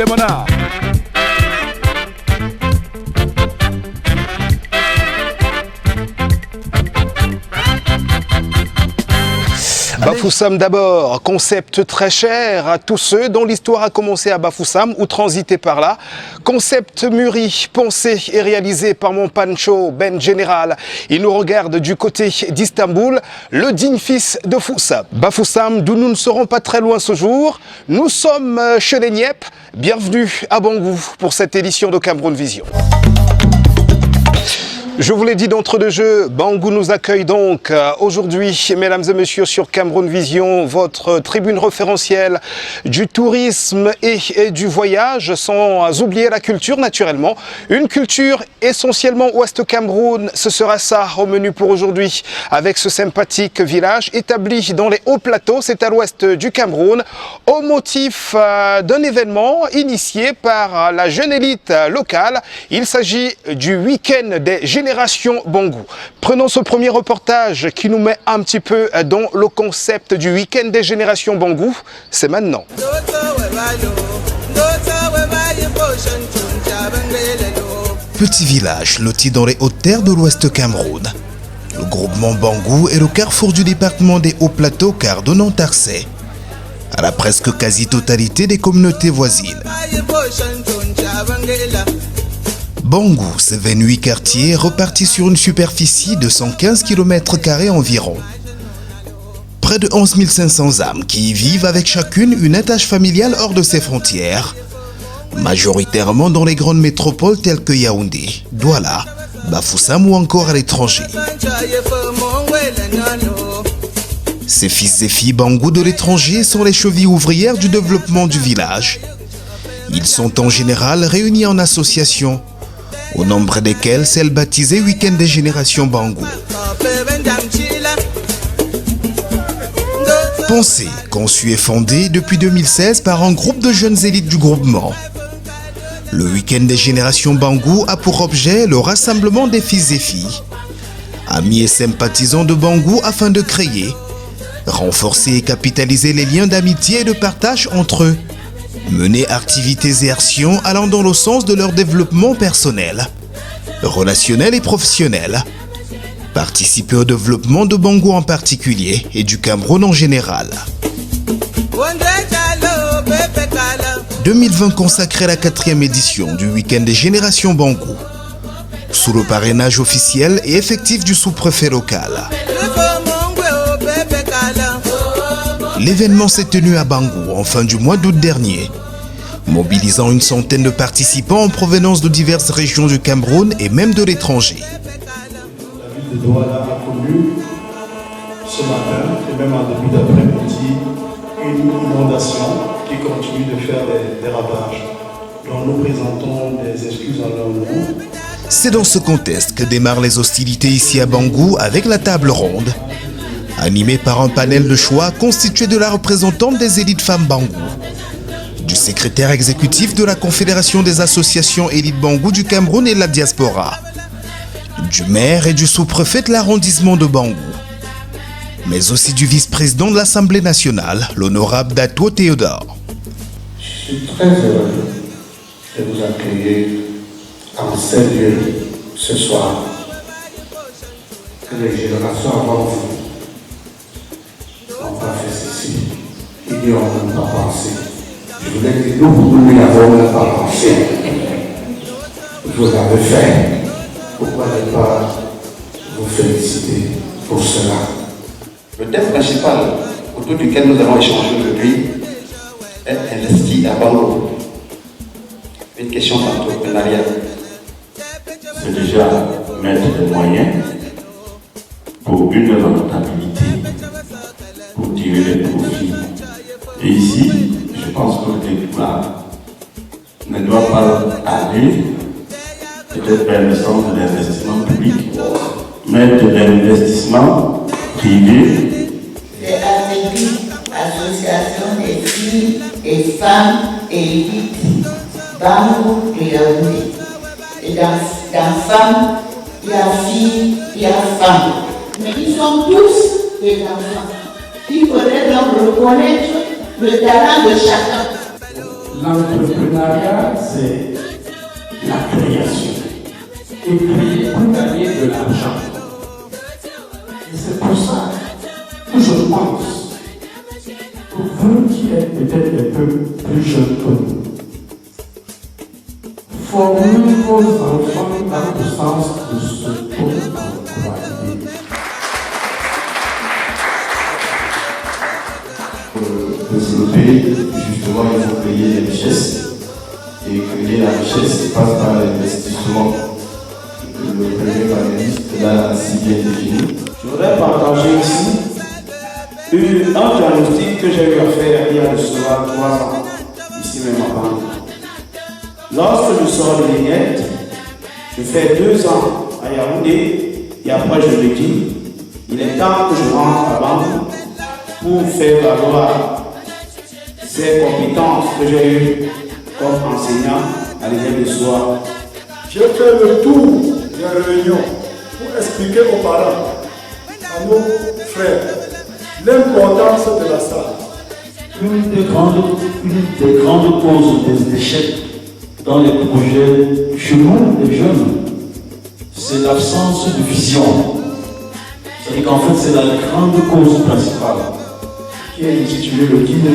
Lemona. Bafoussam d'abord, concept très cher à tous ceux dont l'histoire a commencé à Bafoussam ou transité par là. Concept mûri, pensé et réalisé par mon Pancho Ben Général. Il nous regarde du côté d'Istanbul, le digne fils de Foussa. Bafoussam, d'où nous ne serons pas très loin ce jour. Nous sommes chez les Niep. Bienvenue à Bangou pour cette édition de Cameroun Vision. Je vous l'ai dit d'entre deux jeux, Bangou nous accueille donc aujourd'hui, mesdames et messieurs, sur Cameroun Vision, votre tribune référentielle du tourisme et du voyage, sans oublier la culture naturellement. Une culture essentiellement Ouest Cameroun, ce sera ça au menu pour aujourd'hui, avec ce sympathique village établi dans les hauts plateaux, c'est à l'ouest du Cameroun, au motif d'un événement initié par la jeune élite locale. Il s'agit du week-end des Génération Bangou. Prenons ce premier reportage qui nous met un petit peu dans le concept du week-end des générations Bangou. C'est maintenant. Petit village loti dans les hautes terres de l'Ouest Cameroun. Le groupement Bangou est le carrefour du département des Hauts Plateaux cardonnant Tarsay, à la presque quasi-totalité des communautés voisines. Bangou, c'est 28 quartiers repartis sur une superficie de 115 km² environ. Près de 11 500 âmes qui y vivent avec chacune une attache familiale hors de ses frontières, majoritairement dans les grandes métropoles telles que Yaoundé, Douala, Bafoussam ou encore à l'étranger. Ces fils et filles Bangou de l'étranger sont les chevilles ouvrières du développement du village. Ils sont en général réunis en associations, au nombre desquels celle baptisée Week-end des générations Bangou. Pensée, conçue et fondée depuis 2016 par un groupe de jeunes élites du groupement. Le Week-end des générations Bangou a pour objet le rassemblement des fils et filles, amis et sympathisants de Bangou afin de créer, renforcer et capitaliser les liens d'amitié et de partage entre eux. Mener activités et actions allant dans le sens de leur développement personnel, relationnel et professionnel. Participer au développement de Bangou en particulier et du Cameroun en général. 2020 consacré à la 4e édition du Week-end des générations Bangou, sous le parrainage officiel et effectif du sous-préfet local. L'événement s'est tenu à Bangou en fin du mois d'août dernier, mobilisant une centaine de participants en provenance de diverses régions du Cameroun et même de l'étranger. La ville de Douala a connu ce matin et même en début d'après-midi une inondation qui continue de faire des ravages, dont nous présentons des excuses en leur nom. C'est dans ce contexte que démarrent les hostilités ici à Bangou avec la table ronde, animée par un panel de choix constitué de la représentante des élites femmes Bangou, du secrétaire exécutif de la Confédération des associations élites Bangou du Cameroun et de la diaspora, du maire et du sous-préfet de l'arrondissement de Bangou, mais aussi du vice-président de l'Assemblée nationale, l'honorable Dato Théodore. Je suis très heureux de vous accueillir en ce lieu ce soir. Que les générations avant vous n'ont pas fait ceci, ils n'y ont même pas pensé. Je voulais dire, nous n'y avons même pas pensé. Vous l'avez fait. Pourquoi ne pas vous féliciter pour cela? Le thème principal autour duquel nous allons échanger aujourd'hui est investi à Bangou. Une question d'entrepreneuriat. C'est déjà mettre des moyens pour une rentabilité, pour tirer des profits. Et ici, je pense que le développement ne doit pas aller peut-être vers le sens de l'investissement public, mais de l'investissement privé. C'est ACB, Association des filles et femmes élites, Bangou et Yaoundé. Et dans femmes, il y a filles, il y a femmes. Mais ils sont tous des enfants. Il faudrait donc reconnaître le talent de chacun. L'entrepreneuriat, c'est la création. Et créer pour gagner de l'argent. Et c'est pour ça que je pense que vous qui êtes peut-être un peu plus jeunes que nous, formez vos enfants dans le sens de s'auto-employer. Développer, justement, il faut créer des richesses. Et créer la richesse passe par l'investissement. Le premier panéliste l'a si bien défini. Je voudrais partager ici un diagnostic que j'ai eu à faire il y a de cela 3 ans, ici même à Bangou. Lorsque je sors de l'INET, je fais 2 ans à Yaoundé et après je me dis, il est temps que je rentre à Bangou pour faire valoir ces compétences que j'ai eues comme enseignant à l'école de soir. J'ai fait le tour des réunions pour expliquer aux parents, à nos frères, l'importance de la salle. Une des grandes causes des échecs dans les projets chez nous, les jeunes, c'est l'absence de vision. C'est-à-dire qu'en fait, c'est la grande cause principale. Qui est intitulé le guide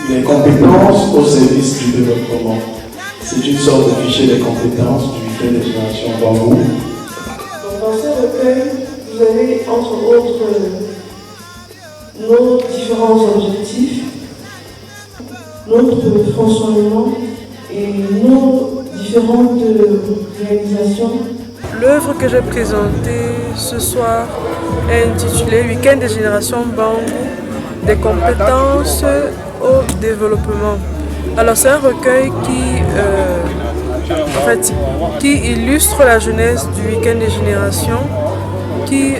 des compétences au service du développement. C'est une sorte de fichier des compétences du week-end des générations Bangou. Dans ce recueil, vous avez entre autres nos différents objectifs, notre fonctionnement et nos différentes réalisations. L'œuvre que j'ai présentée ce soir est intitulée Week-end des générations Bangou, des compétences au développement. Alors c'est un recueil qui illustre la jeunesse du Week-end des générations, qui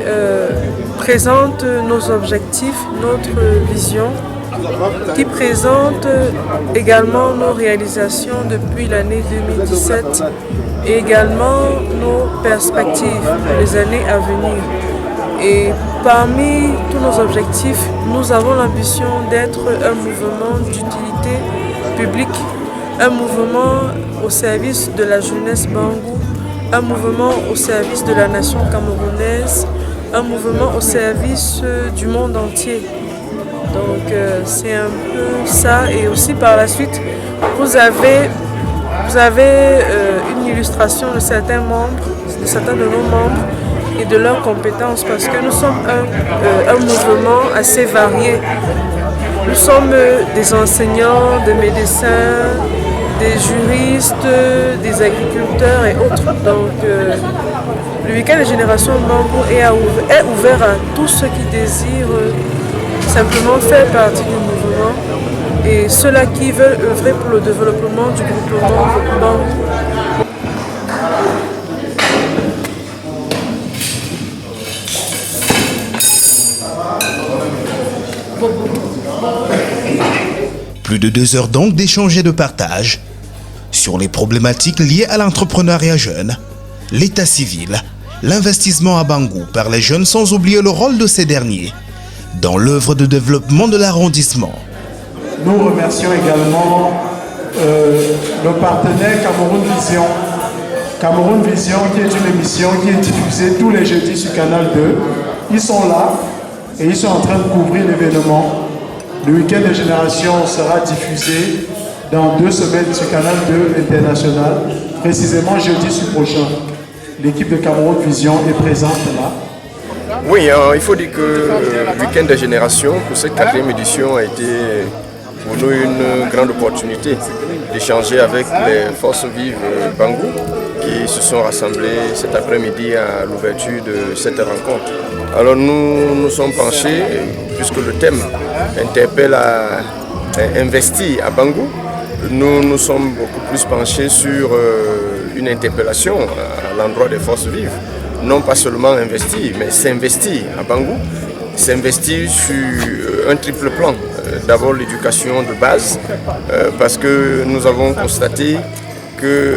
présente nos objectifs, notre vision, qui présente également nos réalisations depuis l'année 2017 et également nos perspectives pour les années à venir. Et parmi tous nos objectifs, nous avons l'ambition d'être un mouvement d'utilité publique, un mouvement au service de la jeunesse Bangou, un mouvement au service de la nation camerounaise, un mouvement au service du monde entier. Donc c'est un peu ça. Et aussi par la suite, vous avez une illustration de certains de nos membres et de leurs compétences, parce que nous sommes un mouvement assez varié. Nous sommes des enseignants, des médecins, des juristes, des agriculteurs et autres. Donc le week-end des générations Bangou est ouvert à tous ceux qui désirent simplement faire partie du mouvement et ceux-là qui veulent œuvrer pour le développement du groupement Bangou. Plus de 2 heures donc d'échange et de partage sur les problématiques liées à l'entrepreneuriat jeune, l'état civil, l'investissement à Bangou par les jeunes, sans oublier le rôle de ces derniers dans l'œuvre de développement de l'arrondissement. Nous remercions également le partenaire Cameroun Vision. Cameroun Vision, qui est une émission qui est diffusée tous les jeudis sur Canal 2. Ils sont là et ils sont en train de couvrir l'événement. Le week-end des générations sera diffusé dans 2 semaines sur Canal 2 International, précisément jeudi prochain. L'équipe de Cameroun Vision est présente là. Oui, il faut dire que le week-end des générations, pour cette 4e édition, a été pour nous une grande opportunité d'échanger avec les forces vives Bangou qui se sont rassemblées cet après-midi à l'ouverture de cette rencontre. Alors nous nous sommes penchés, puisque le thème interpelle à investir à Bangou, nous nous sommes beaucoup plus penchés sur une interpellation à l'endroit des forces vives. Non pas seulement investir, mais s'investir à Bangou, s'investir sur un triple plan. D'abord l'éducation de base, parce que nous avons constaté que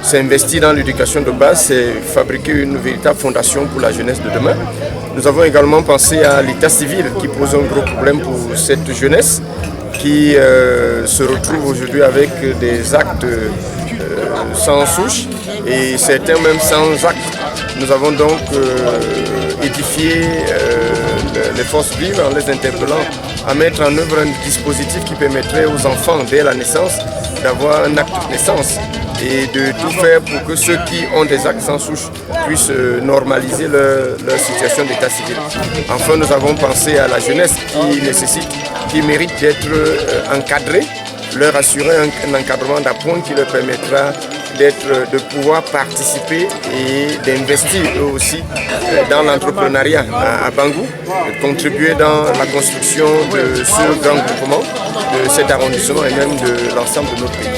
s'investir dans l'éducation de base, c'est fabriquer une véritable fondation pour la jeunesse de demain. Nous avons également pensé à l'état civil qui pose un gros problème pour cette jeunesse. qui se retrouvent aujourd'hui avec des actes sans souche et certains même sans acte. Nous avons donc édifié les forces vives en les interpellant à mettre en œuvre un dispositif qui permettrait aux enfants dès la naissance d'avoir un acte de naissance et de tout faire pour que ceux qui ont des actes sans souche puissent normaliser leur situation d'état civil. Enfin, nous avons pensé à la jeunesse qui mérite d'être encadrée, leur assurer un encadrement d'appoint qui leur permettra de pouvoir participer et d'investir eux aussi dans l'entrepreneuriat à Bangou, de contribuer dans la construction de ce grand groupement, de cet arrondissement et même de l'ensemble de notre pays.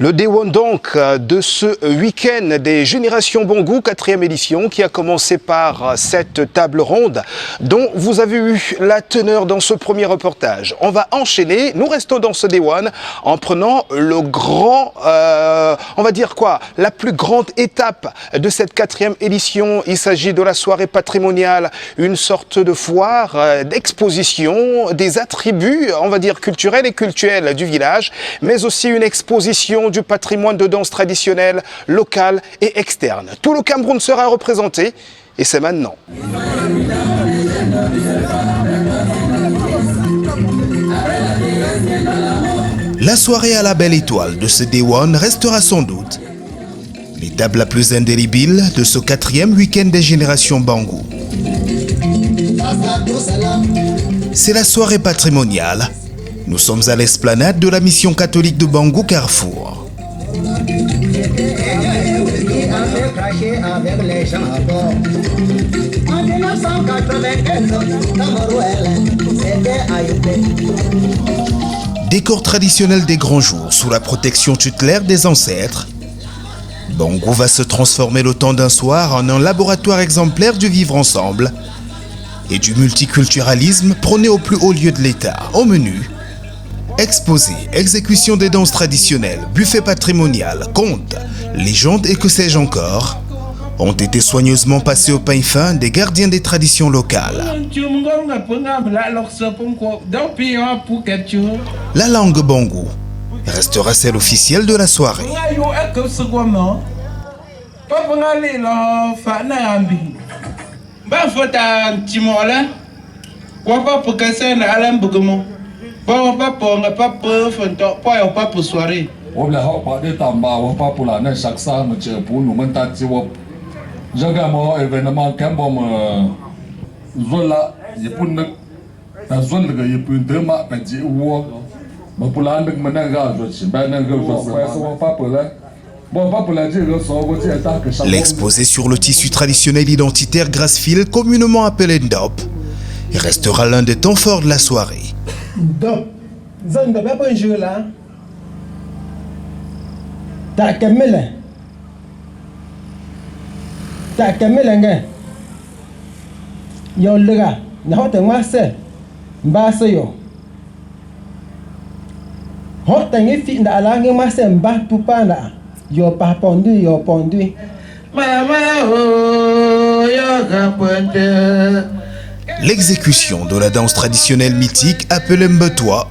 Le déwon donc de ce week-end des Générations Bangou, 4e édition, qui a commencé par cette table ronde dont vous avez eu la teneur dans ce premier reportage. On va enchaîner, nous restons dans ce déwon en prenant le grand, on va dire quoi, la plus grande étape de cette 4e édition. Il s'agit de la soirée patrimoniale, une sorte de foire d'exposition des attributs, on va dire culturels et cultuels du village, mais aussi une exposition du patrimoine de danse traditionnelle, local et externe. Tout le Cameroun sera représenté et c'est maintenant. La soirée à la belle étoile de ce Déwon restera sans doute l'étape la plus indélébile de ce 4e week-end des Générations Bangou. C'est la soirée patrimoniale. Nous sommes à l'esplanade de la mission catholique de Bangou Carrefour. Décor traditionnel des grands jours sous la protection tutélaire des ancêtres, Bangou va se transformer le temps d'un soir en un laboratoire exemplaire du vivre ensemble et du multiculturalisme prôné au plus haut lieu de l'État. Au menu, exposés, exécution des danses traditionnelles, buffet patrimonial, contes, légendes et que sais-je encore, ont été soigneusement passés au pain fin des gardiens des traditions locales. La langue Bangou restera celle officielle de la soirée. L'exposé sur le tissu traditionnel identitaire Grassfield, communément appelé Ndop, restera l'un des temps forts de la soirée. Ndop, zone de un jeu là. T'as Camille. T'as Camille, yo le gars, n'a pas masse, basse yo. Hot tangi fit na la ngi masse mba pupana. Yo pas pondu, yo pondu. L'exécution de la danse traditionnelle mythique appelée Mbetoua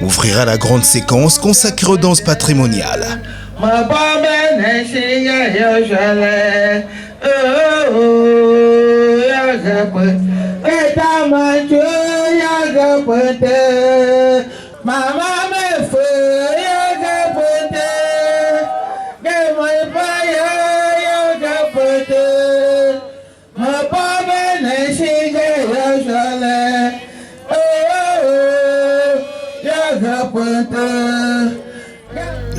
ouvrira la grande séquence consacrée aux danses patrimoniales. ma baba na shiga yo jale ya gapet eta manjo ya gapet mama me fe ya gapet ge mai pa ya gapet ma baba na shiga yo jale ya gapet.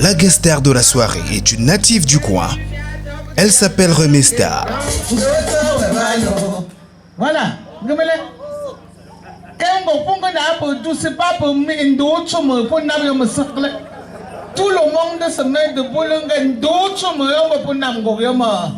La guest star de la soirée est une native du coin. Elle s'appelle Remesta. Voilà. Tout le monde se met debout, d'autres me pour Namgoyama.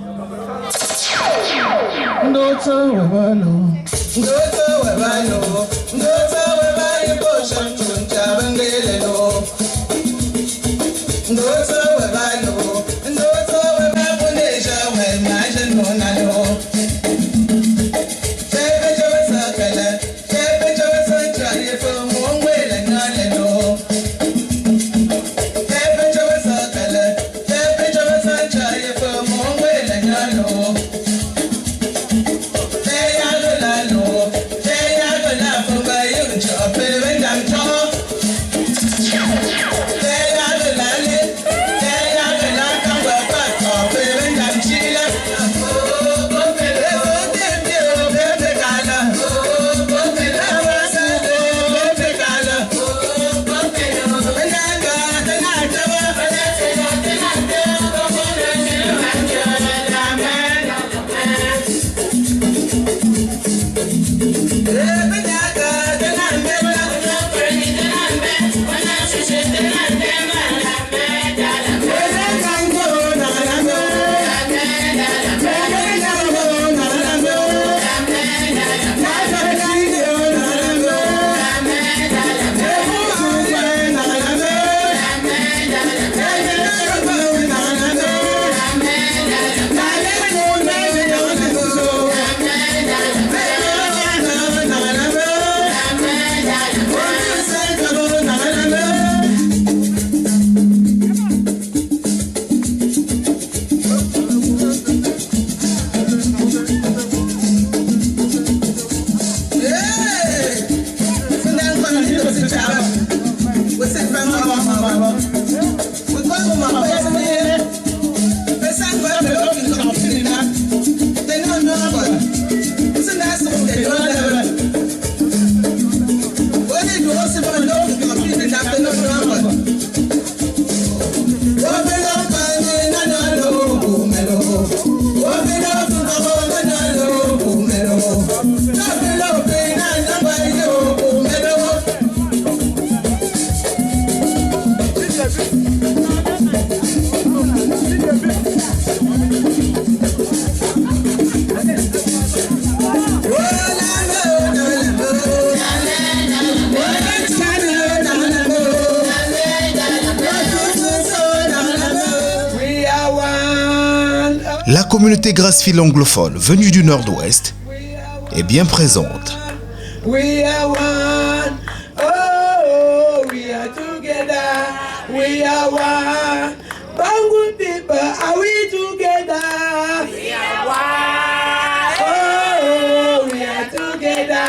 La communauté grassfield anglophone venue du Nord-Ouest est bien présente. We are one, oh, we are together, we are one. Bangu people, are we together? We are one, oh, we are together,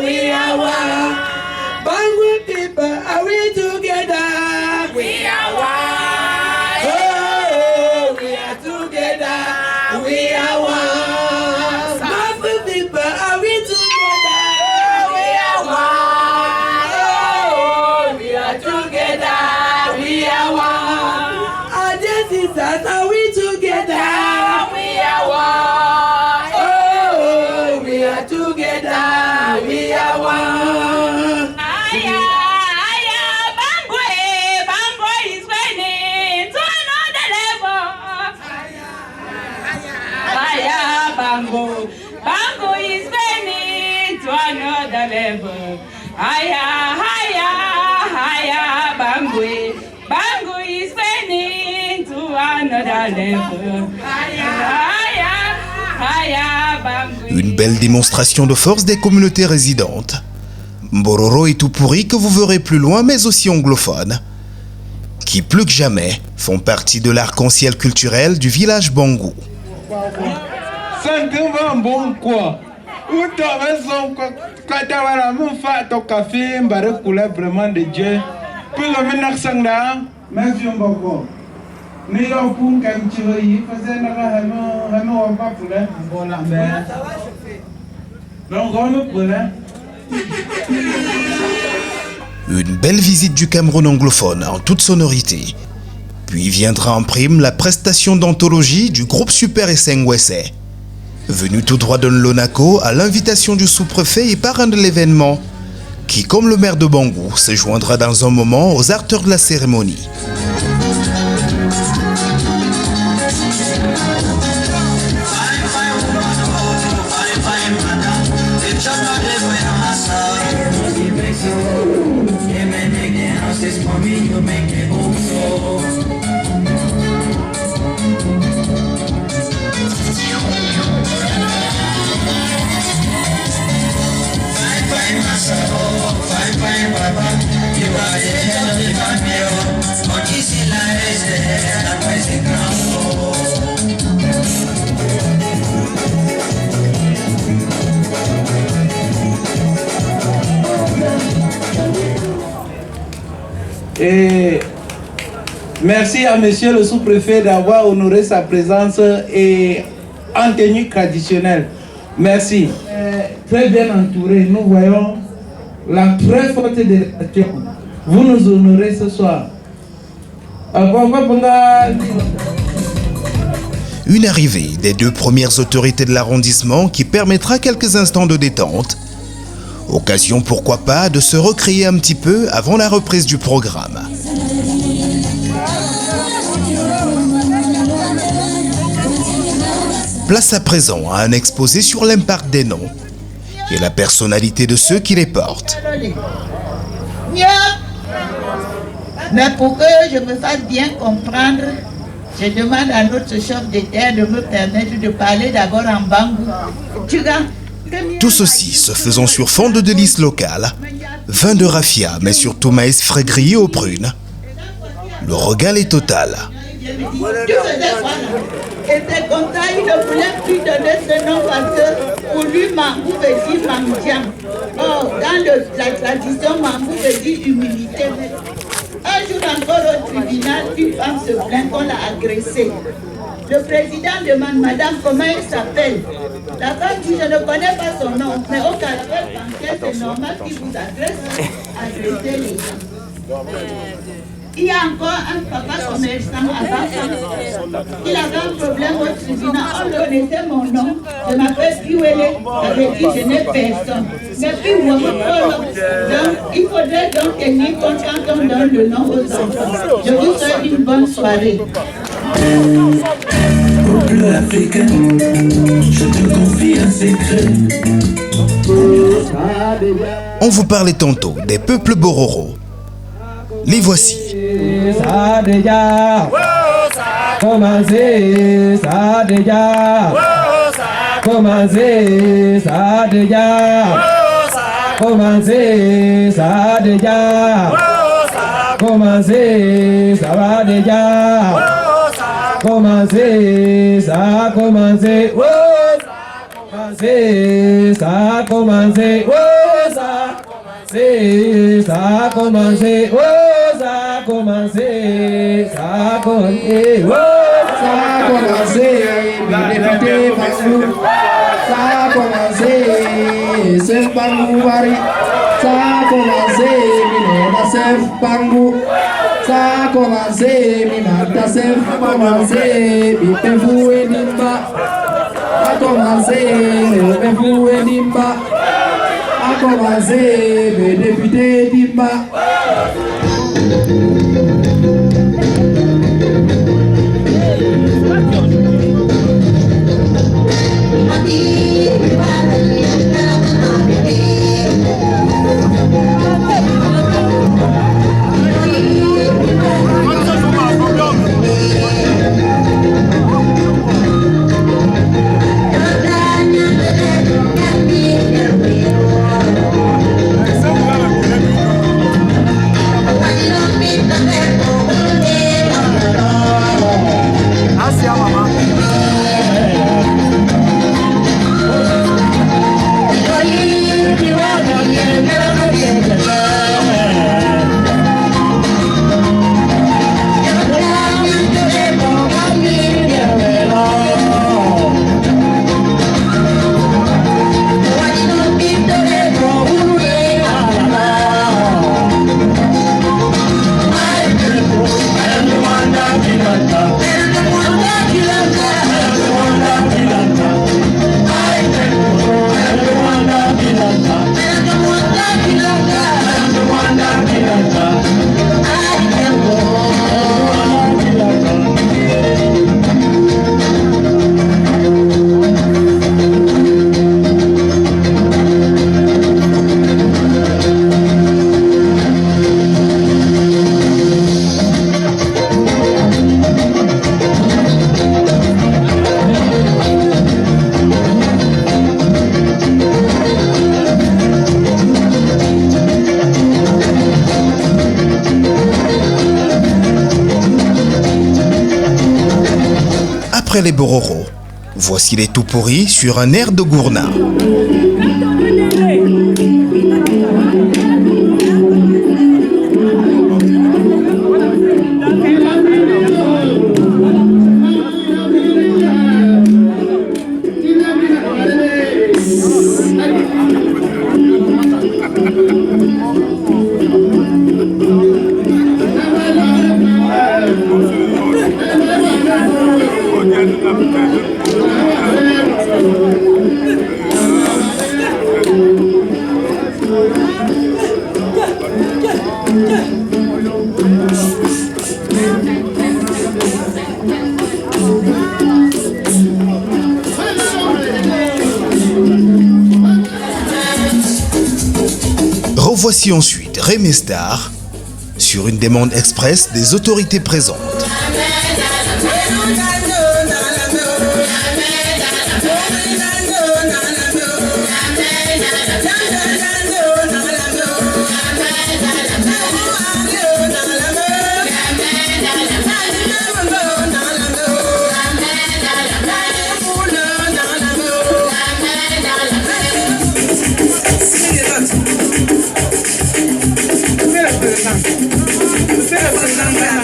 we are one. Bangu people, are we together? We are one, oh, we are together, we are one. Bangu people, are we together? Are we together? We are one. Oh, we are together. We are one. Aya, aya, Bango is winning to another level. Aya, Bango is winning to another level. Aya, Bango is winning to another level. Une belle démonstration de force des communautés résidentes. Mbororo et Tupuri que vous verrez plus loin, mais aussi anglophone, qui plus que jamais font partie de l'arc-en-ciel culturel du village Bangou. Une belle visite du Cameroun anglophone en toute sonorité. Puis viendra en prime la prestation d'anthologie du groupe Super Esengwese. Venu tout droit de Nlonako à l'invitation du sous-préfet et parrain de l'événement, qui, comme le maire de Bangou, se joindra dans un moment aux acteurs de la cérémonie. Et merci à monsieur le sous-préfet d'avoir honoré sa présence et en tenue traditionnelle. Merci. Très bien entouré, nous voyons la très forte délégation. Vous nous honorez ce soir. Une arrivée des deux premières autorités de l'arrondissement qui permettra quelques instants de détente. Occasion, pourquoi pas, de se recréer un petit peu avant la reprise du programme. Place à présent à un exposé sur l'impact des noms et la personnalité de ceux qui les portent. Mais pour que je me fasse bien comprendre, je demande à notre chef de terre de me permettre de parler d'abord en bangou. Tout ceci se faisant sur fond de délices locales, vin de raffia, mais surtout maïs frais grillé aux prunes. Le régal est total. Et c'est comme ça, il ne voulait plus donner ce nom parce que pour lui, Mangou veut dire Mangiam. Or, dans la tradition, Mangou veut dire humilité. Un jour encore au tribunal, une femme se plaint qu'on l'a agressée. Le président demande, madame, comment elle s'appelle? La femme dit, je ne connais pas son nom, mais au caractère bancaire, c'est normal qu'il vous agresse, agresser les gens. Il y a encore un papa commerçant avant ça. Il avait un problème au tribunal. On connaissait mon nom. Je m'appelle Piouélé. J'avais dit, je n'ai personne. Mais puis, donc, il faudrait donc tenir compte quand on donne le nom aux enfants. Je vous souhaite une bonne soirée. Peuple africain, je te confie un secret. On vous parlait tantôt des peuples Bororo. Les voici. Ça a déjà commencé, ça a déjà commencé, ça a déjà commencé, ça a déjà commencé, ça va déjà commencer, ça a commencé, ça a commencé, ça a commencé, ça a commencé, ça a commencé, ça a commencé, député Bangou, ça a commencé, c'est Bangou Mari, ça a commencé, Mineta Sef Bangou, ça a commencé, Minata Sef a commencé, Bipefou et Nimba, a commencé, Bipefou et Nimba, a commencé, le député Nimba. Thank you. après les Bororo, voici les tout pourris sur un air de Gourna. Revoici ensuite Rémi Star sur une demande express des autorités présentes.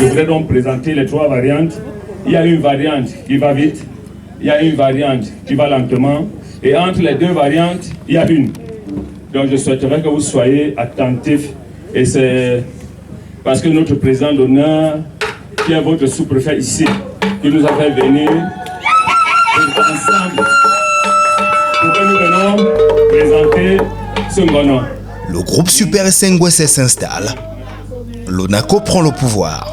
Je voudrais donc présenter les trois variantes. Il y a une variante qui va vite, il y a une variante qui va lentement, et entre les deux variantes, il y a une. Donc je souhaiterais que vous soyez attentifs, et c'est parce que notre président d'honneur, qui est votre sous-préfet ici, qui nous a fait venir ensemble pour que nous venons présenter ce Ngono. Le groupe Super Sengwese s'installe. L'ONACO prend le pouvoir.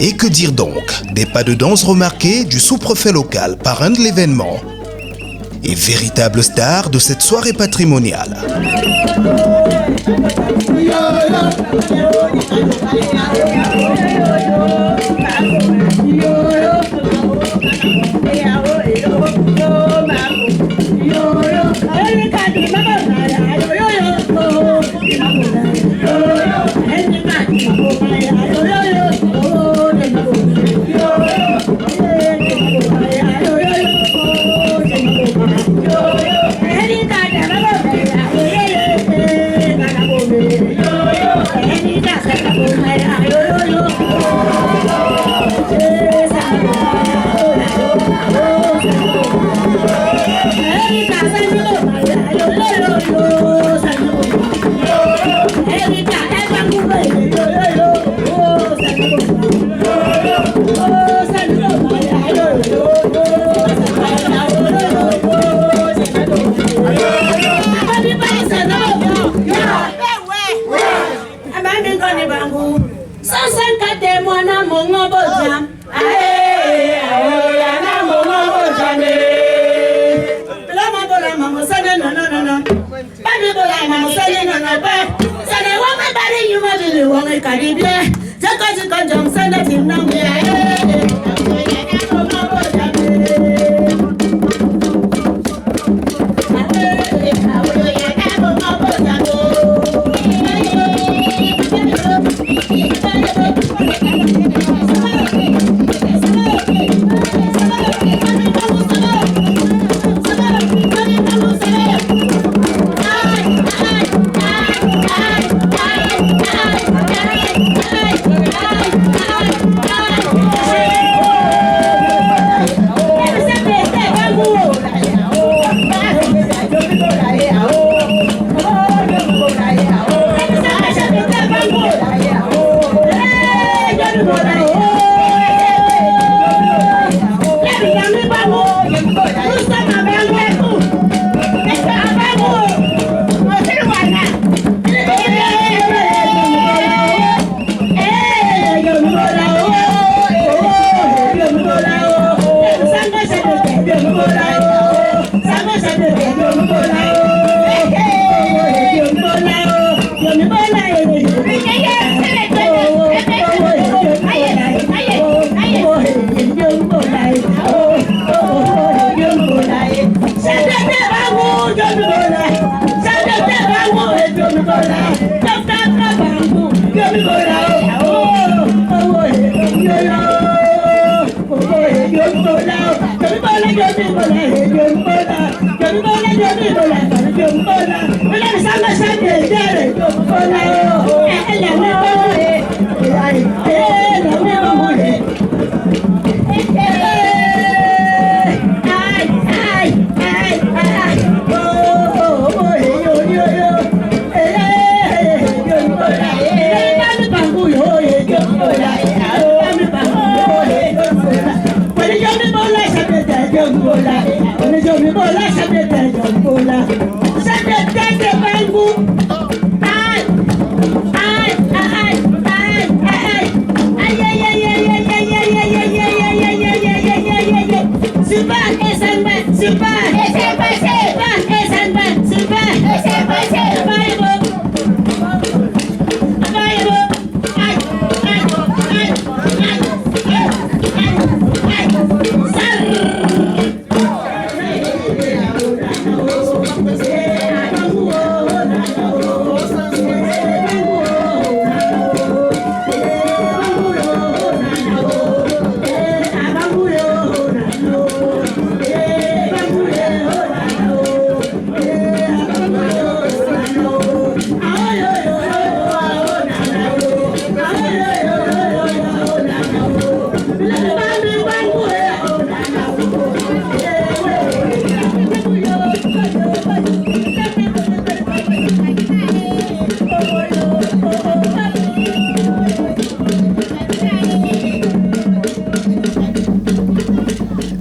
Et que dire donc des pas de danse remarqués du sous-préfet local, parrain de l'événement et véritable star de cette soirée patrimoniale.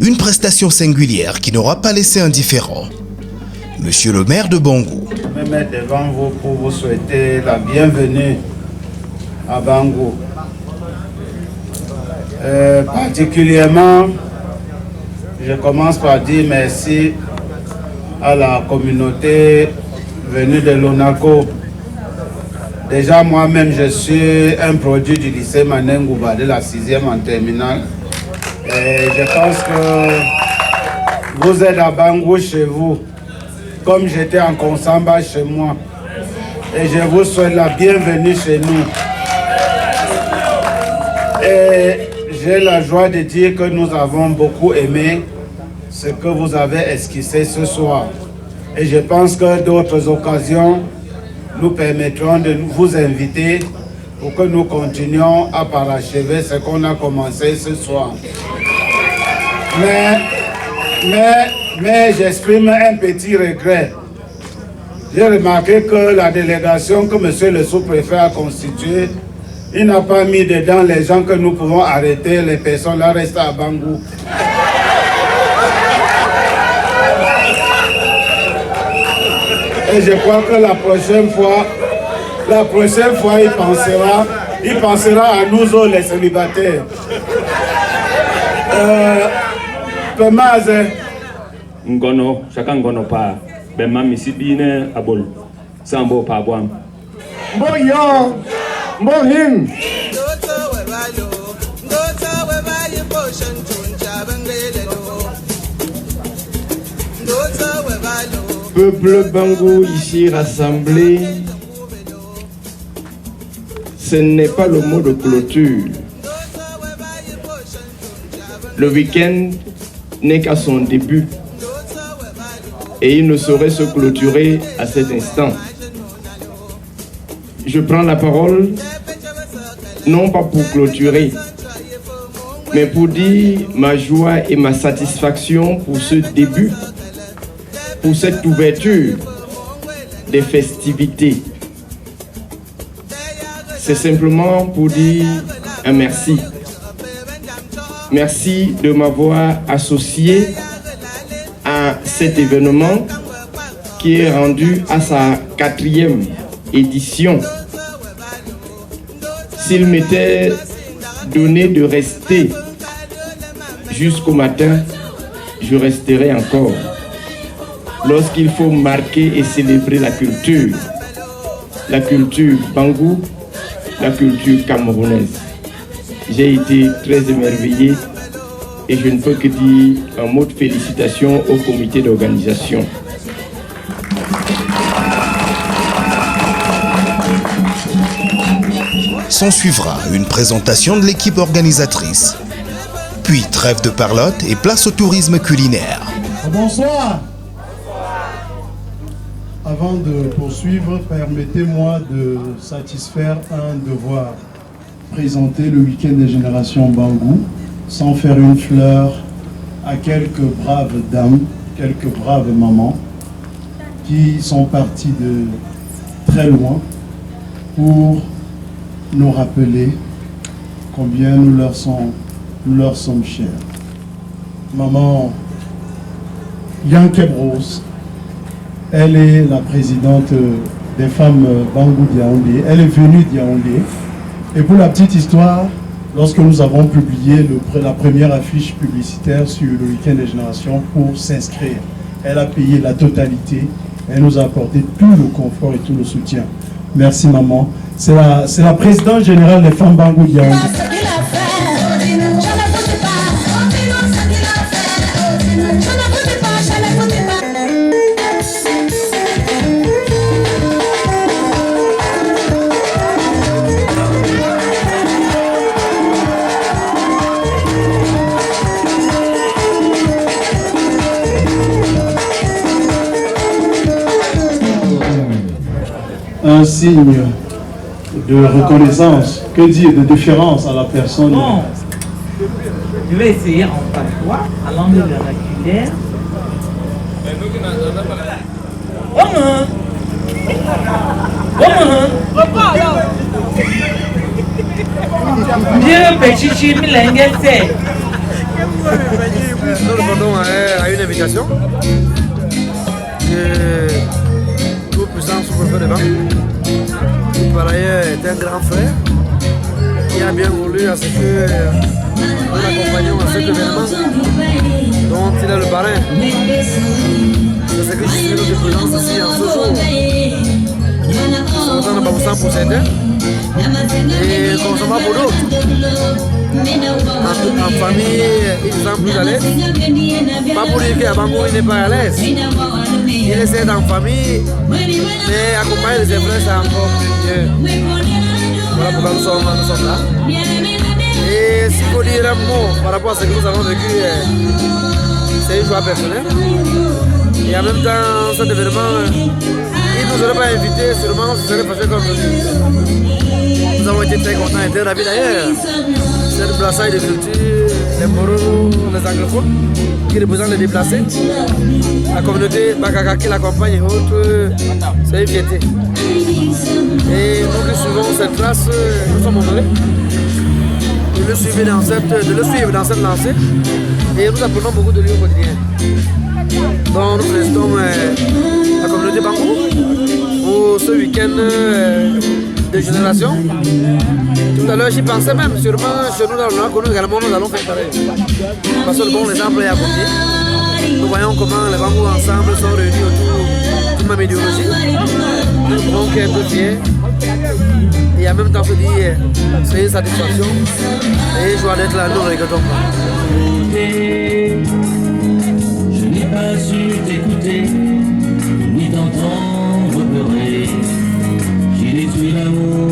Une prestation singulière qui n'aura pas laissé indifférent Monsieur le maire de Bangou. Je me mets devant vous pour vous souhaiter la bienvenue à Bangou. Particulièrement, je commence par dire merci à la communauté venue de l'ONACO. Déjà moi-même, je suis un produit du lycée Manengouba de la 6e en terminale. Et je pense que vous êtes à Bangou chez vous, comme j'étais en Konsamba chez moi. Et je vous souhaite la bienvenue chez nous. Et j'ai la joie de dire que nous avons beaucoup aimé ce que vous avez esquissé ce soir. Et je pense que d'autres occasions nous permettront de vous inviter pour que nous continuions à parachever ce qu'on a commencé ce soir. Mais j'exprime un petit regret. J'ai remarqué que la délégation que monsieur le sous-préfet a constituée, il n'a pas mis dedans les gens que nous pouvons arrêter, les personnes là restent à Bangou. Et je crois que la prochaine fois, il pensera à nous autres les célibataires. Ngono, chacun ngono pa. Ben mami si bine abol. Sambo pa boam. Boyo, bohim. Peuple Bangou ici rassemblé, ce n'est pas le mot de clôture. Le week-end n'est qu'à son début et il ne saurait se clôturer à cet instant. Je prends la parole non pas pour clôturer, mais pour dire ma joie et ma satisfaction pour ce début, pour cette ouverture des festivités. C'est simplement pour dire un merci. Merci de m'avoir associé à cet événement qui est rendu à sa 4e édition. S'il m'était donné de rester jusqu'au matin, je resterai encore. Lorsqu'il faut marquer et célébrer la culture Bangou, la culture camerounaise. J'ai été très émerveillé et je ne peux que dire un mot de félicitations au comité d'organisation. S'en suivra une présentation de l'équipe organisatrice. Puis trêve de parlotte et place au tourisme culinaire. Bonsoir. Avant de poursuivre, permettez-moi de satisfaire un devoir. Présenter le week-end des générations Bangou sans faire une fleur à quelques braves dames, quelques braves mamans qui sont parties de très loin pour nous rappeler combien nous leur sommes chers. Maman Yanke Bros, elle est la présidente des femmes Bangou d'Yaoundé. Elle est venue d'Yaoundé. Et pour la petite histoire, lorsque nous avons publié la première affiche publicitaire sur le week-end des générations pour s'inscrire, elle a payé la totalité. Elle nous a apporté tout le confort et tout le soutien. Merci maman. C'est la présidente générale des femmes Bangou d'Yaoundé. Un signe de reconnaissance, que dire, de déférence à la personne. Bon, je vais essayer en patois, en langue vernaculaire. Dieu petit milengue c'est. Nous répondons à une invitation que tout puissant sous-préfet de Bangou, qui par ailleurs est un grand frère, qui a bien voulu à ce que nous l'accompagnions à cet événement dont il est le parrain. C'est ce que je suis de présence ici en ce jour. Nous sommes dans Baboussam pour certains et concernant pour d'autres. En famille, ils sont plus à l'aise. Pas pour dire qu'à Bangou, il n'est pas à l'aise. Il essaie en famille, mais accompagner les frères, c'est encore mieux. Voilà pourquoi nous sommes là. Et s'il faut dire un mot par rapport à ce que nous avons vécu, c'est une joie personnelle. Et en même temps, cet événement, il ne nous aurait pas invités, sûrement ce serait passé comme nous. Nous avons été très contents et très ravis d'ailleurs. C'est le brassage de culture, les Moros, les anglophones, qui représentent les déplacés. La communauté Bakaka qui l'accompagne et autres, c'est une fierté. Et nous qui suivons cette trace, nous sommes honorés de le suivre dans cette lancée. Et nous apprenons beaucoup de lui au quotidien. Donc nous félicitons la communauté Bangou pour ce week-end de génération. Tout à l'heure j'y pensais même, sûrement chez nous dans le Nord, nous également nous allons faire pareil. Parce que le bon exemple est à côté. Nous voyons comment les Bangou ensemble sont réunis autour d'une même idéologie. Nous pouvons être fiers. Et en même temps se dire, c'est une satisfaction et joie d'être là, nous ne regrettons pas. Je n'ai pas su t'écouter, ni t'entendre pleurer. J'ai détruit l'amour.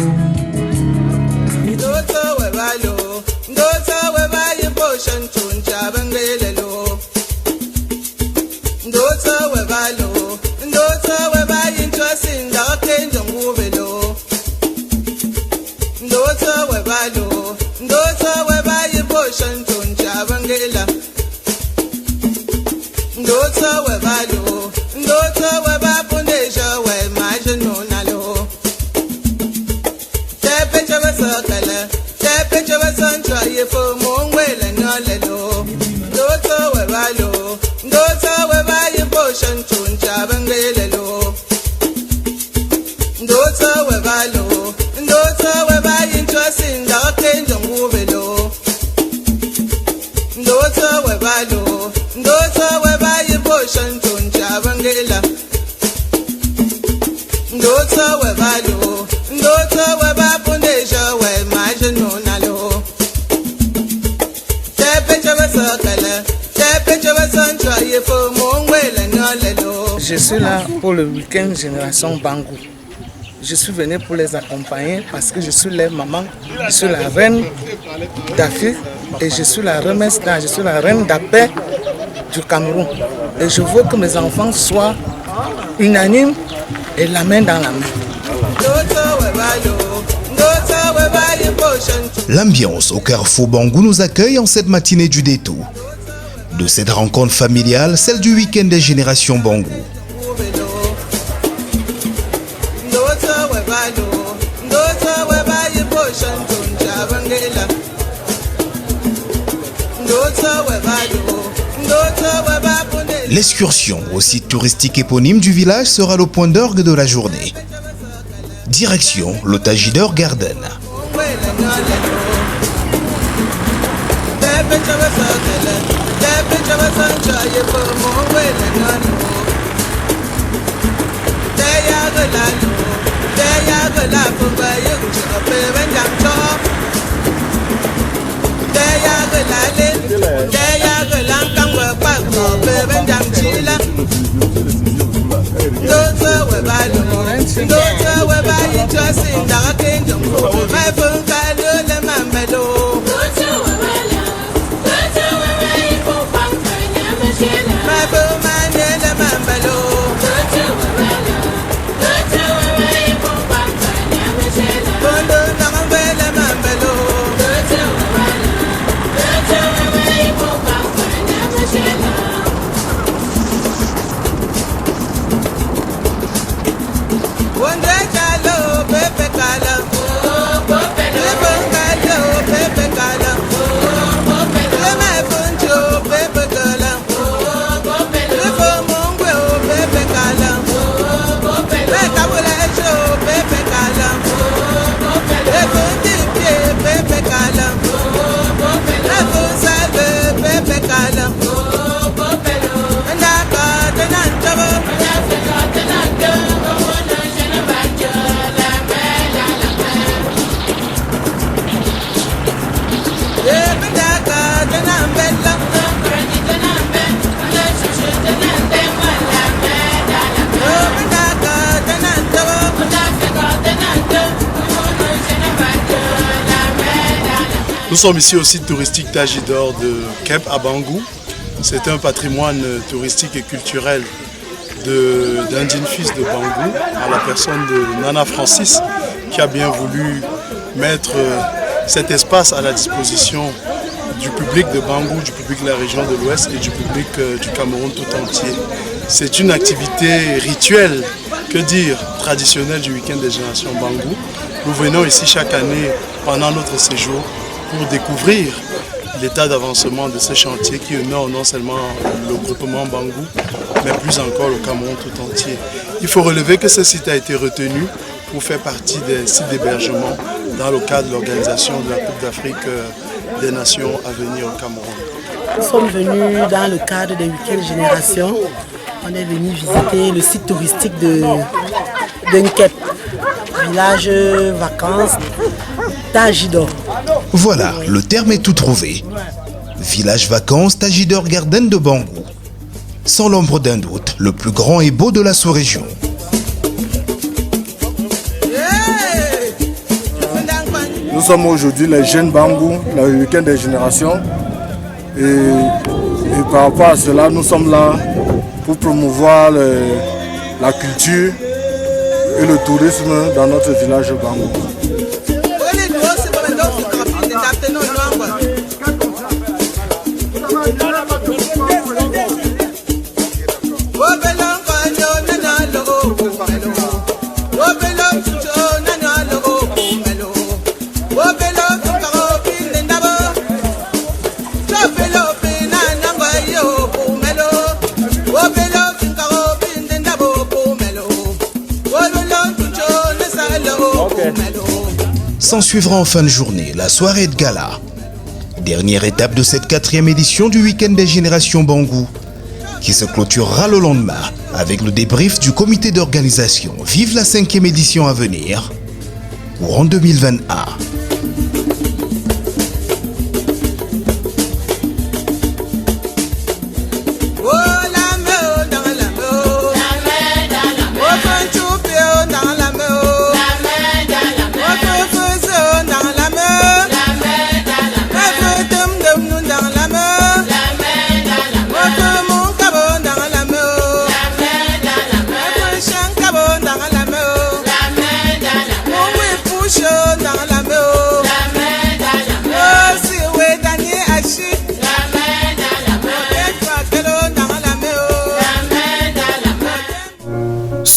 Je suis là pour le week-end Génération Bangou. je suis venue pour les accompagner parce que je suis leur maman, je suis la reine d'Afrique et je suis la je suis la reine d'Apé du Cameroun. Et je veux que mes enfants soient unanimes et la main dans la main. L'ambiance au Carrefour Bangou nous accueille en cette matinée du détour. De cette rencontre familiale, celle du week-end des générations Bangou. L'excursion au site touristique éponyme du village sera le point d'orgue de la journée. Direction le Tajidor Garden. Nous sommes ici au site touristique Tajidor de Kemp à Bangou. C'est un patrimoine touristique et culturel d'un digne fils de Bangou, à la personne de Nana Francis, qui a bien voulu mettre cet espace à la disposition du public de Bangou, du public de la région de l'Ouest et du public du Cameroun tout entier. C'est une activité rituelle, que dire, traditionnelle du week-end des générations Bangou. Nous venons ici chaque année pendant notre séjour pour découvrir l'état d'avancement de ce chantier qui honore non seulement le groupement Bangou, mais plus encore le Cameroun tout entier. Il faut relever que ce site a été retenu pour faire partie des sites d'hébergement dans le cadre de l'organisation de la Coupe d'Afrique des Nations à venir au Cameroun. Nous sommes venus dans le cadre des week-ends Génération. On est venu visiter le site touristique de Nkep, village vacances Tajidor. Voilà, le terme est tout trouvé. Village vacances Tajidor Garden de Bangou. Sans l'ombre d'un doute, le plus grand et beau de la sous-région. Nous sommes aujourd'hui les jeunes Bangou, le week-end des générations. Et par rapport à cela, nous sommes là pour promouvoir la culture et le tourisme dans notre village Bangou. S'en suivra en fin de journée la soirée de gala. Dernière étape de cette 4e édition du week-end des générations Bangou, qui se clôturera le lendemain avec le débrief du comité d'organisation. Vive la 5e édition à venir, courant 2021.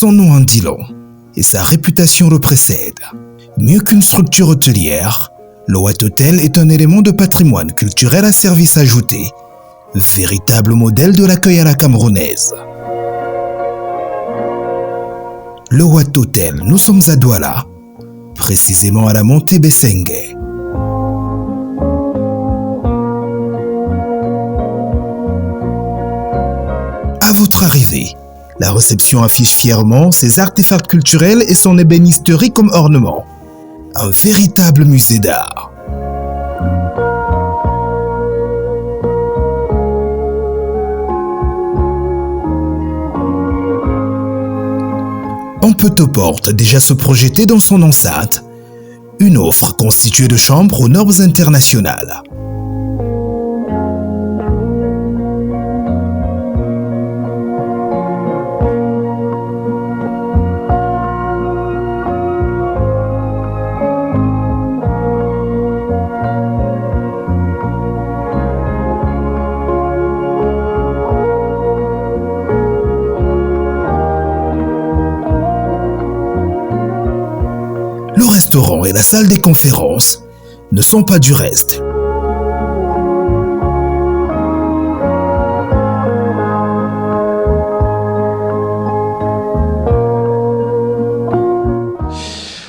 Son nom en dit long et sa réputation le précède. Mieux qu'une structure hôtelière, le Wat Hotel est un élément de patrimoine culturel à service ajouté, véritable modèle de l'accueil à la camerounaise. Le Wat Hotel, nous sommes à Douala, précisément à la montée Bessengue. À votre arrivée, la réception affiche fièrement ses artefacts culturels et son ébénisterie comme ornement. Un véritable musée d'art. On peut aux portes déjà se projeter dans son enceinte, une offre constituée de chambres aux normes internationales. Le restaurant et la salle des conférences ne sont pas du reste.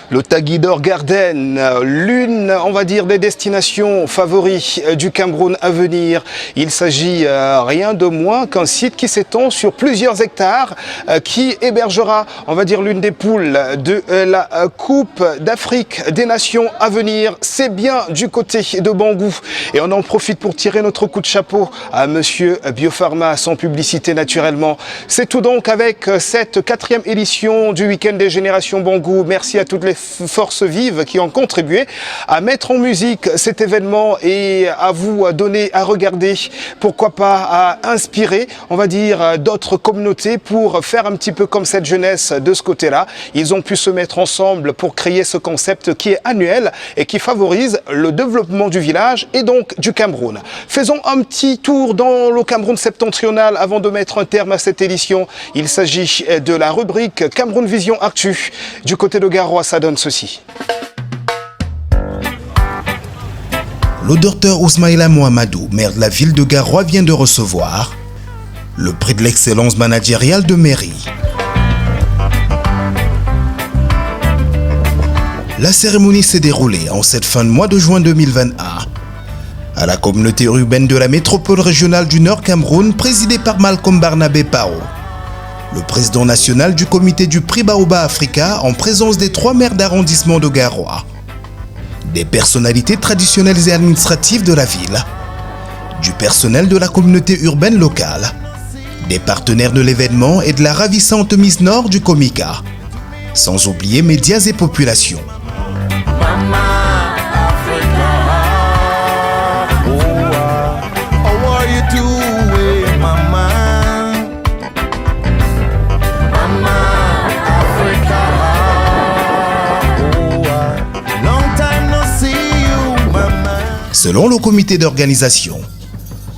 Le Taguidor Garden, l'une, on va dire, des destinations favoris du Cameroun à venir. Il s'agit rien de moins qu'un site qui s'étend sur plusieurs hectares, qui hébergera, on va dire, l'une des poules de la Coupe d'Afrique des Nations à venir. C'est bien du côté de Bangou. Et on en profite pour tirer notre coup de chapeau à Monsieur Biopharma, sans publicité naturellement. C'est tout donc avec cette 4e édition du Week-end des Générations Bangou. Merci à toutes les forces vives qui ont contribué à mettre en musique cet événement et à vous donner à regarder, pourquoi pas à inspirer, on va dire, d'autres communautés pour faire un petit peu comme cette jeunesse de ce côté-là. Ils ont pu se mettre ensemble pour créer ce concept qui est annuel et qui favorise le développement du village et donc du Cameroun. Faisons un petit tour dans le Cameroun septentrional avant de mettre un terme à cette édition. Il s'agit de la rubrique Cameroun Vision Actu. Du côté de Garoua, ça donne ceci. Le docteur Ousmaïla Mohamedou, maire de la ville de Garoua, vient de recevoir le prix de l'excellence managériale de mairie. La cérémonie s'est déroulée en cette fin de mois de juin 2021 à la communauté urbaine de la métropole régionale du Nord Cameroun, présidée par Malcolm Barnabé Pao, le président national du comité du prix Baobab Africa, en présence des 3 maires d'arrondissement de Garoua, des personnalités traditionnelles et administratives de la ville, du personnel de la communauté urbaine locale, des partenaires de l'événement et de la ravissante Miss Nord du Comica, sans oublier médias et populations. Selon le comité d'organisation,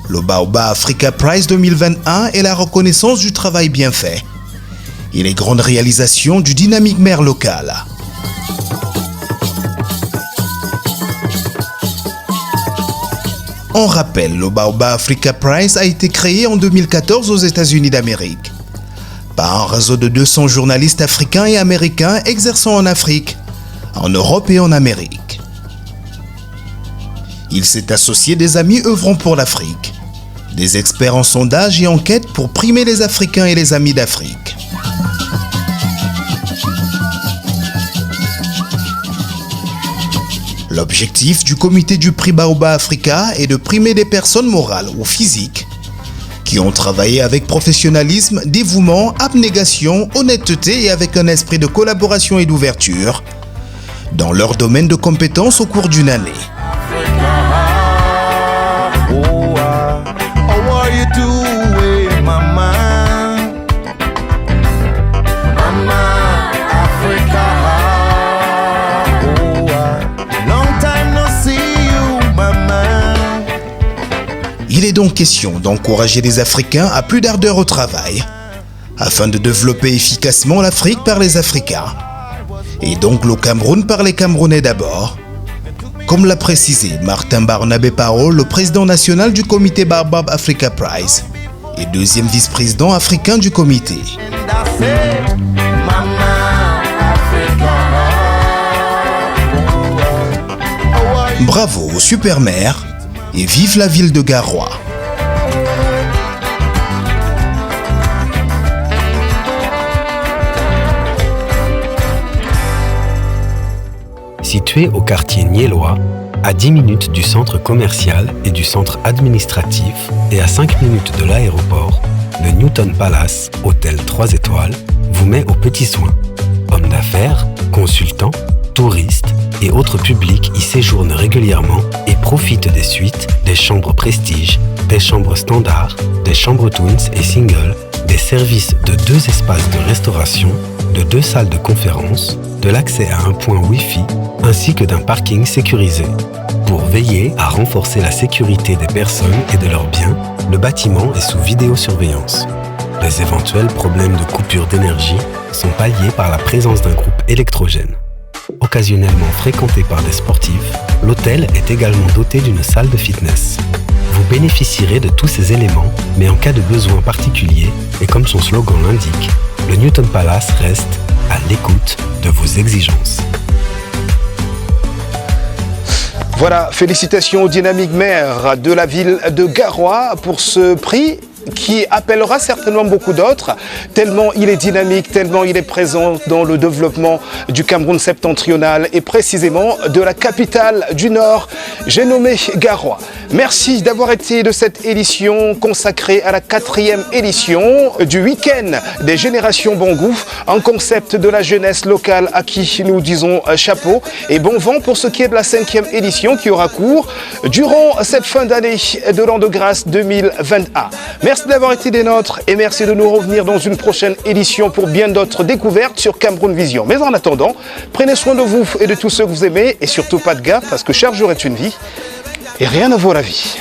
le Baobab Africa Prize 2021 est la reconnaissance du travail bien fait et les grandes réalisations du dynamique maire local. On rappelle, le Baobab Africa Prize a été créé en 2014 aux États-Unis d'Amérique par un réseau de 200 journalistes africains et américains exerçant en Afrique, en Europe et en Amérique. Il s'est associé des amis œuvrant pour l'Afrique, des experts en sondage et enquête pour primer les Africains et les amis d'Afrique. L'objectif du comité du prix Baobab Africa est de primer des personnes morales ou physiques qui ont travaillé avec professionnalisme, dévouement, abnégation, honnêteté et avec un esprit de collaboration et d'ouverture dans leur domaine de compétences au cours d'une année. Il est donc question d'encourager les Africains à plus d'ardeur au travail, afin de développer efficacement l'Afrique par les Africains. Et donc le Cameroun par les Camerounais d'abord. Comme l'a précisé Martin Barnabé Parole, le président national du comité Baobab Africa Prize et deuxième vice-président africain du comité. Bravo aux super-mères et vive la ville de Garoua. Situé au quartier Niellois, à 10 minutes du centre commercial et du centre administratif et à 5 minutes de l'aéroport, le Newton Palace, hôtel 3 étoiles, vous met aux petits soins. Hommes d'affaires, consultants, touristes et autres publics y séjournent régulièrement et profitent des suites, des chambres prestige, des chambres standards, des chambres twins et singles, des services de 2 espaces de restauration, de 2 salles de conférence, de l'accès à un point Wi-Fi ainsi que d'un parking sécurisé. Pour veiller à renforcer la sécurité des personnes et de leurs biens, le bâtiment est sous vidéosurveillance. Les éventuels problèmes de coupure d'énergie sont palliés par la présence d'un groupe électrogène. Occasionnellement fréquenté par des sportifs, l'hôtel est également doté d'une salle de fitness. Vous bénéficierez de tous ces éléments, mais en cas de besoin particulier, et comme son slogan l'indique, le Newton Palace reste à l'écoute de vos exigences. Voilà, félicitations au dynamique maire de la ville de Garoua pour ce prix qui appellera certainement beaucoup d'autres, tellement il est dynamique, tellement il est présent dans le développement du Cameroun septentrional et précisément de la capitale du Nord, j'ai nommé Garoua. Merci d'avoir été de cette édition consacrée à la 4e édition du week-end des générations Bangou, un concept de la jeunesse locale à qui nous disons chapeau et bon vent pour ce qui est de la 5e édition qui aura cours durant cette fin d'année de l'an de grâce 2021. Merci d'avoir été des nôtres et merci de nous revenir dans une prochaine édition pour bien d'autres découvertes sur Cameroun Vision. Mais en attendant, prenez soin de vous et de tous ceux que vous aimez et surtout pas de gaffe parce que chaque jour est une vie et rien ne vaut la vie.